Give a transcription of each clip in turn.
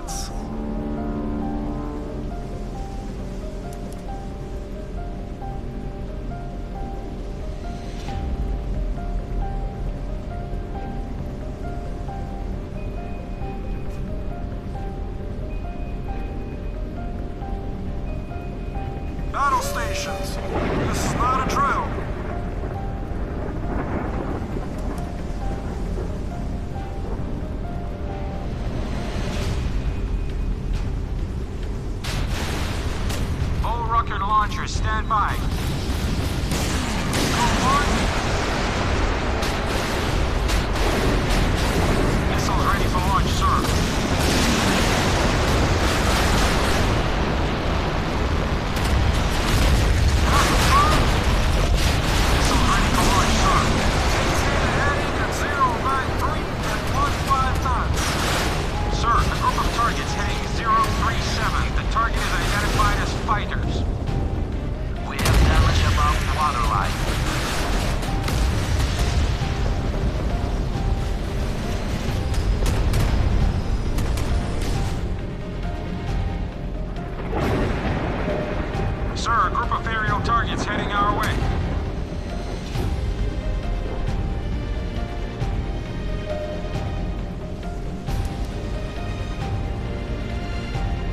knots. Battle stations. This is not a drill. All rocket launchers, stand by. Missiles ready for launch, sir. Missiles ready for launch, sir. Maintain heading at 093 at 15 knots. Sir, a group of targets heading 037. The target is identified as fighters. We have damage above the waterline. Sir, a group of aerial targets heading our way.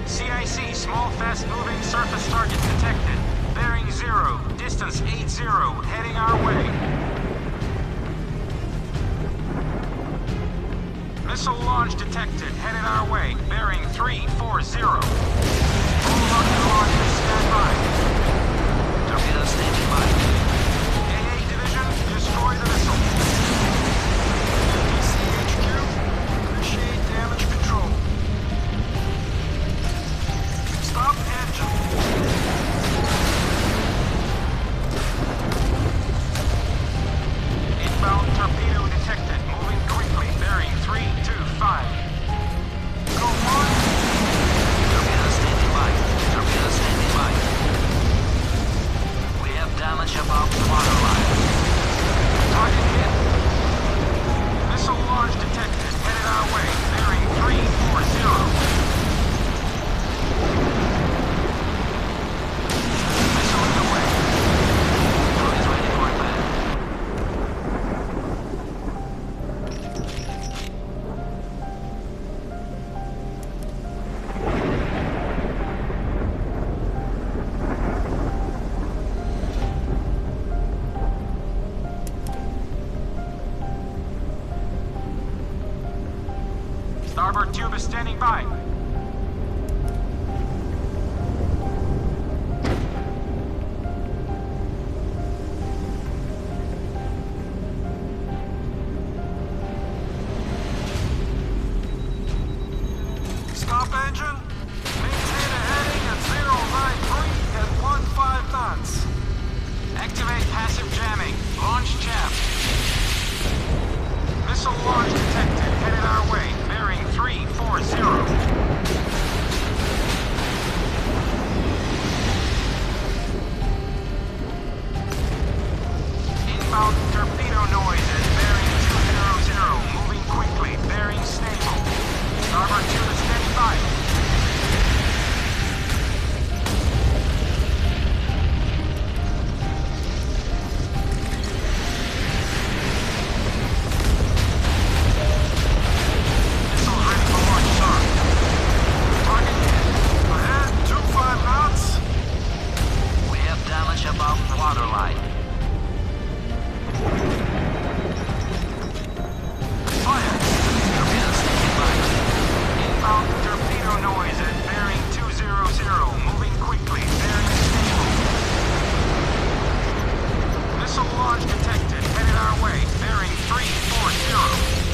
CIC, small, fast-moving surface targets detected. Bearing 0, distance 80, heading our way. Missile launch detected, headed our way. Bearing 340. All rocket launchers, stand by. Torpedo standing by. AA Division, destroy the missile. DCHQ, initiate damage control. Stop engine. Inbound torpedo detected, moving quickly. Bearing 325. Go on. Torpedo standing by. Torpedo standing by. We have damage above the waterline. Target hit. Missile launch detected. Headed our way. Bearing 340. Missile in the way. Crew is ready for attack. Starboard tube is standing by. Stop engine. Maintain a heading at 093 at 15 knots. Activate passive jamming. Launch jam. Missile launch detected. Headed our way. Bearing 340. Inbound torpedo noise at bearing 200. Moving quickly. Bearing stable. Starboard tube is standing by. Missiles ready for launch, sir. Target hit. Ahead, 25 knots. We have damage above the waterline. Fire! Torpedo standing by. Inbound torpedo noise at bearing 200. Moving quickly. Bearing stable. Missile launch detected. Headed our way. Bearing 340.